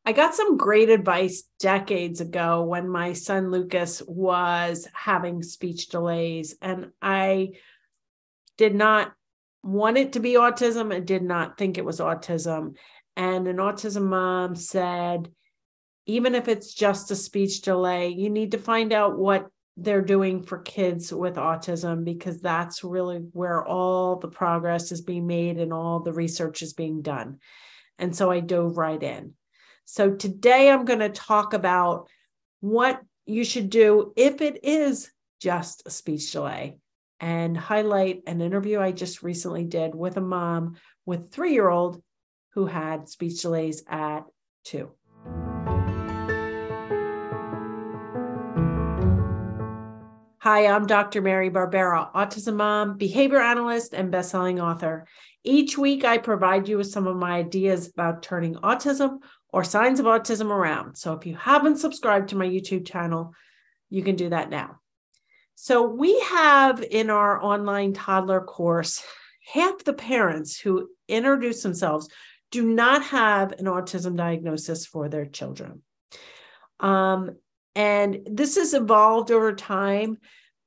I got some great advice decades ago when my son Lucas was having speech delays, and I did not want it to be autism. I did not think it was autism. And an autism mom said, even if it's just a speech delay, you need to find out what they're doing for kids with autism, because that's really where all the progress is being made and all the research is being done. And so I dove right in. So today I'm going to talk about what you should do if it is just a speech delay, and highlight an interview I just recently did with a mom with a 3-year-old who had speech delays at 2. Hi, I'm Dr. Mary Barbera, autism mom, behavior analyst, and best-selling author. Each week, I provide you with some of my ideas about turning autism or signs of autism around. So if you haven't subscribed to my YouTube channel, you can do that now. So we have in our online toddler course, half the parents who introduce themselves do not have an autism diagnosis for their children. And this has evolved over time,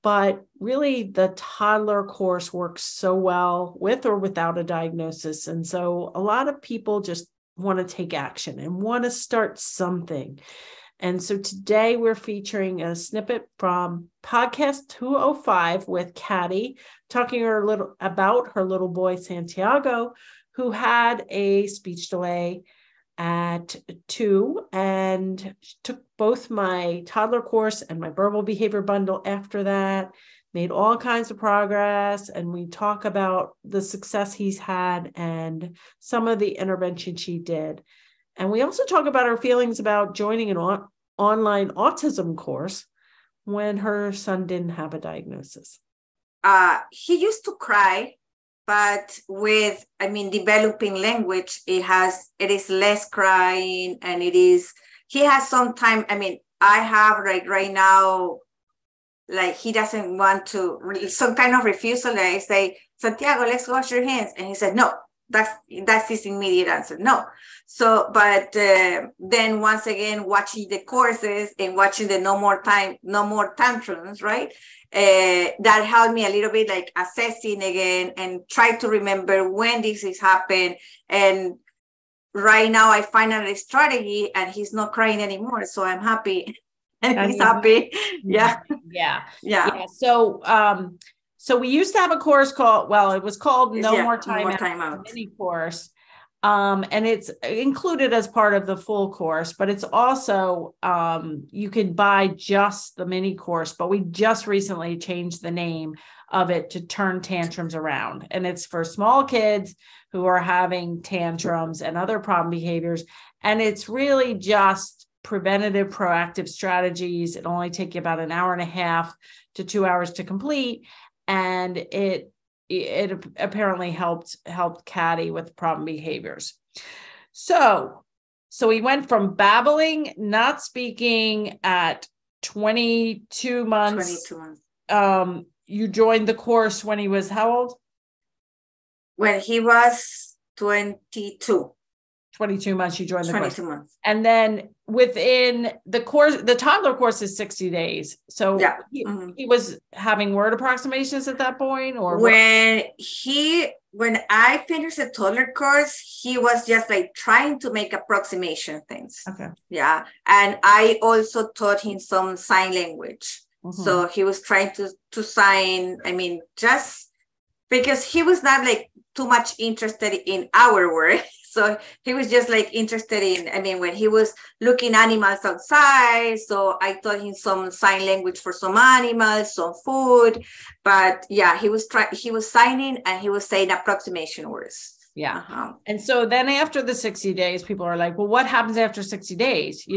but really the toddler course works so well with or without a diagnosis. And so a lot of people just want to take action and want to start something. And so today we're featuring a snippet from podcast 205 with Katty, talking about her little boy, Santiago, who had a speech delay at 2 and took both my toddler course and my verbal behavior bundle after that, made all kinds of progress. And we talk about the success he's had and some of the intervention she did. And we also talk about her feelings about joining an online autism course when her son didn't have a diagnosis. He used to cry, but with, developing language, it is less crying, and he has some time. I have right now, like, he doesn't want to, some kind of refusal. Like I say, Santiago, let's wash your hands. And he said, no, that's his immediate answer. No. So, but then once again, watching the courses and watching the no more tantrums, right? That helped me a little bit, like assessing again and try to remember when this has happened. And right now I find out a strategy and he's not crying anymore. So I'm happy. And he's happy. Yeah. So we used to have a course called, it was called No More Time Out, mini course. And it's included as part of the full course, but it's also, you can buy just the mini course, but we just recently changed the name of it to Turn Tantrums Around. And it's for small kids who are having tantrums and other problem behaviors. And it's really just preventative, proactive strategies. It only takes you about an hour and a half to 2 hours to complete. And it apparently helped Katty with problem behaviors. So we went from babbling, not speaking at 22 months. 22 months. You joined the course when he was how old? When he was 22. 22 months, you joined the course. 22 months. And then within the course, the toddler course is 60 days. So yeah. He was having word approximations at that point, or when I finished the toddler course, he was just like trying to make approximation things. Okay. Yeah. And I also taught him some sign language. Mm-hmm. So he was trying to sign, just because he was not like too much interested in our work. So he was just like interested in, when he was looking animals outside. So I taught him some sign language for some animals, some food. But yeah, he was signing and he was saying approximation words. Yeah. And so then after the 60 days, people are like, well, what happens after 60 days?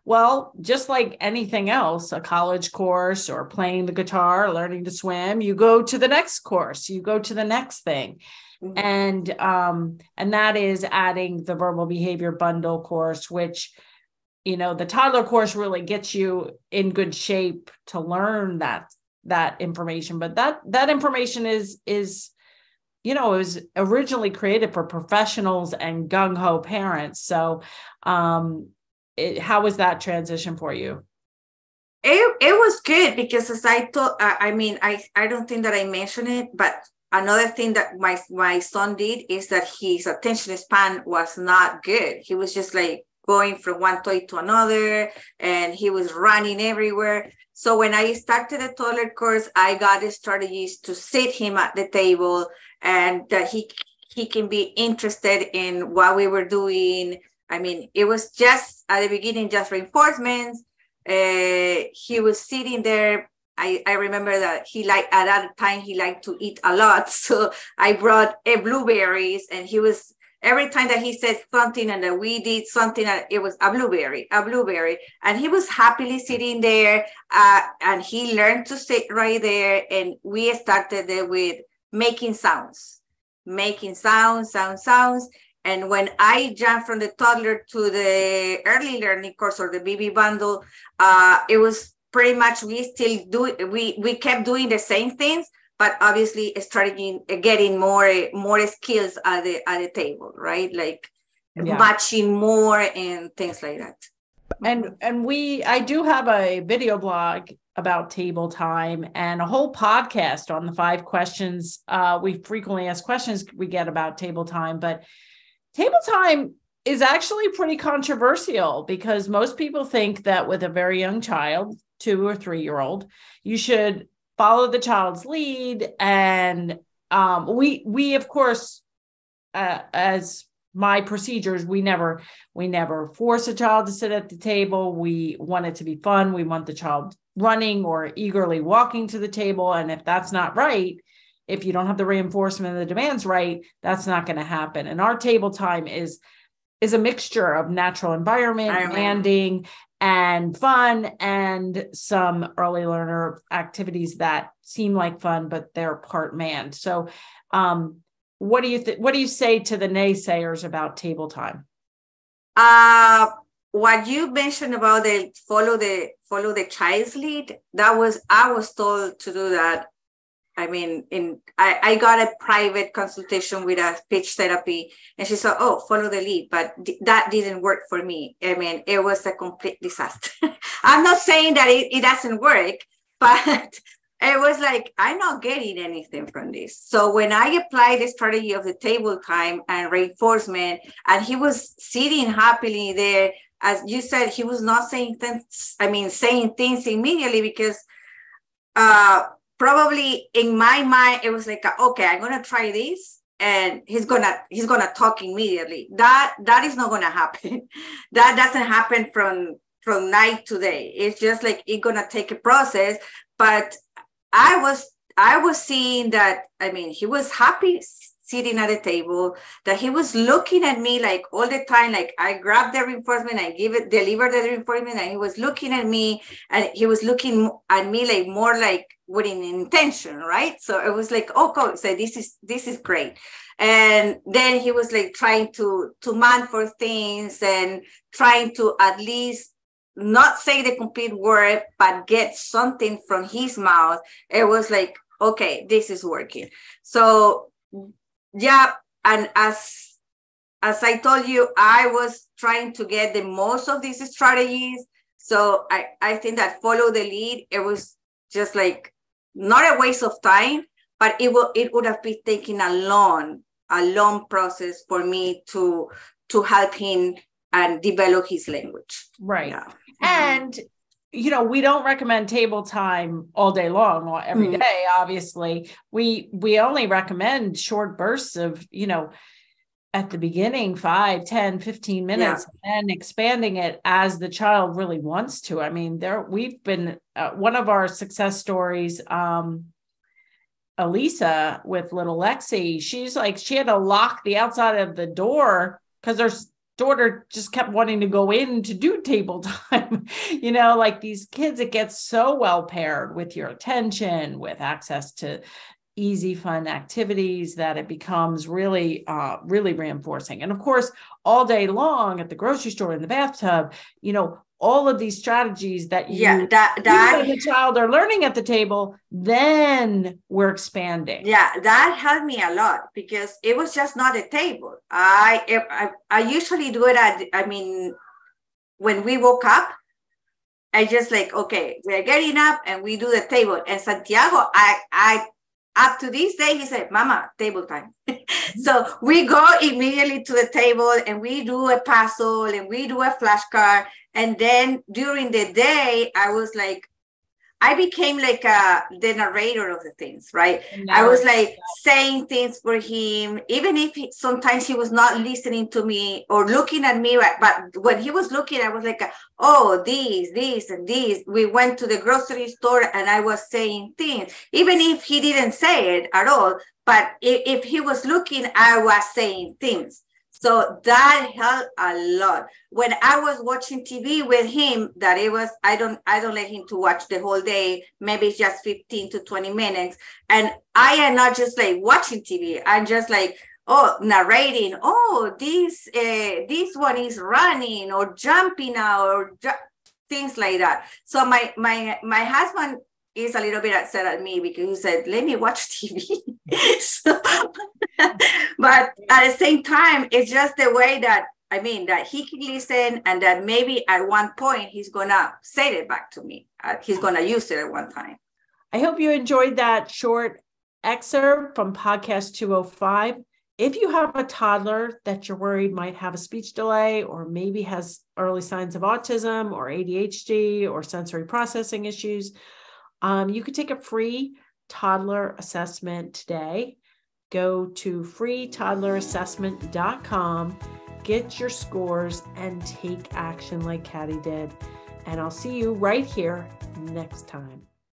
Well, just like anything else, a college course or playing the guitar, learning to swim, you go to the next course, you go to the next thing. Mm-hmm. And that is adding the verbal behavior bundle course, which, the toddler course really gets you in good shape to learn that information. But that information is it was originally created for professionals and gung-ho parents. So how was that transition for you? It was good because as I thought, I don't think that I mentioned it, but another thing that my son did is that his attention span was not good. He was just like going from one toy to another, and he was running everywhere. So when I started the toddler course, I got the strategies to sit him at the table, and that he can be interested in what we were doing. I mean, it was just at the beginning, just reinforcements. He was sitting there. I remember that at that time he liked to eat a lot. So I brought blueberries, and he was, every time that he said something and that we did something, it was a blueberry. And he was happily sitting there, and he learned to sit right there. And we started there with making sounds. And when I jumped from the toddler to the early learning course or the BB bundle, it was pretty much we kept doing the same things, but obviously starting getting more skills at the table, right? Like matching more and things like that. And I do have a video blog about table time and a whole podcast on the 5 questions we frequently asked questions we get about table time. But table time is actually pretty controversial because most people think that with a very young child, 2 or 3-year-old, you should follow the child's lead. And we of course, as my procedures, we never force a child to sit at the table. We want it to be fun. We want the child running or eagerly walking to the table. And if that's not right, if you don't have the reinforcement and the demands right, that's not going to happen. And our table time is a mixture of natural environment, manding, and fun, and some early learner activities that seem like fun, but they're part manned. So what do you say to the naysayers about table time? What you mentioned about the follow the child's lead, I was told to do that. I mean, I got a private consultation with a speech therapy, and she said, "Oh, follow the lead," but that didn't work for me. I mean, it was a complete disaster. I'm not saying that it doesn't work, but it was like, I'm not getting anything from this. So when I applied the strategy of the table time and reinforcement, and he was sitting happily there, as you said, he was not saying things. I mean, saying things immediately because probably in my mind, it was like, okay, I'm going to try this, and he's going to talk immediately. That is not going to happen. That doesn't happen from night to day. It's just like, it's going to take a process. But I was seeing that, I mean, he was happy sitting at the table, that he was looking at me like all the time, like I grabbed the reinforcement, deliver the reinforcement, and he was looking at me, and he was looking at me like more like with an intention, right? So it was like, oh, cool. So this is great. And then he was like trying to man for things and trying to at least not say the complete word, but get something from his mouth. It was like, okay, this is working. So yeah, and as I told you, I was trying to get the most of these strategies. So I think that follow the lead, it was just like not a waste of time, but it would have been taking a long process for me to help him and develop his language. Right. Yeah. And we don't recommend table time all day long or every day. Obviously, we only recommend short bursts of, at the beginning, 5, 10, 15 minutes, and expanding it as the child really wants to. I mean, we've been one of our success stories, Elisa with little Lexi, she's like, she had to lock the outside of the door because there's daughter just kept wanting to go in to do table time. Like these kids, it gets so well paired with your attention, with access to easy, fun activities that it becomes really, really reinforcing. And of course, all day long at the grocery store, in the bathtub, all of these strategies that you, yeah, that even when the child are learning at the table, then we're expanding. Yeah, that helped me a lot because it was just not a table. I usually do it when we woke up, I just like, okay, we're getting up and we do the table. And Santiago, I up to this day, he said, Mama, table time. So we go immediately to the table and we do a puzzle and we do a flashcard. And then during the day, I became like the narrator of the things, right? I was like saying things for him, even if sometimes he was not listening to me or looking at me, right? But when he was looking, I was like, oh, this, and this. We went to the grocery store and I was saying things, even if he didn't say it at all. But if he was looking, I was saying things. So that helped a lot. When I was watching TV with him, I don't let him to watch the whole day. Maybe it's just 15 to 20 minutes. And I am not just like watching TV. I'm just like, narrating. Oh, this one is running or jumping out or things like that. So my husband is a little bit upset at me because he said, let me watch TV. But at the same time, it's just the way that he can listen, and that maybe at one point he's gonna say it back to me. He's gonna use it at one time. I hope you enjoyed that short excerpt from podcast 205. If you have a toddler that you're worried might have a speech delay or maybe has early signs of autism or ADHD or sensory processing issues, you could take a free toddler assessment today. Go to freetoddlerassessment.com, get your scores, and take action like Katty did. And I'll see you right here next time.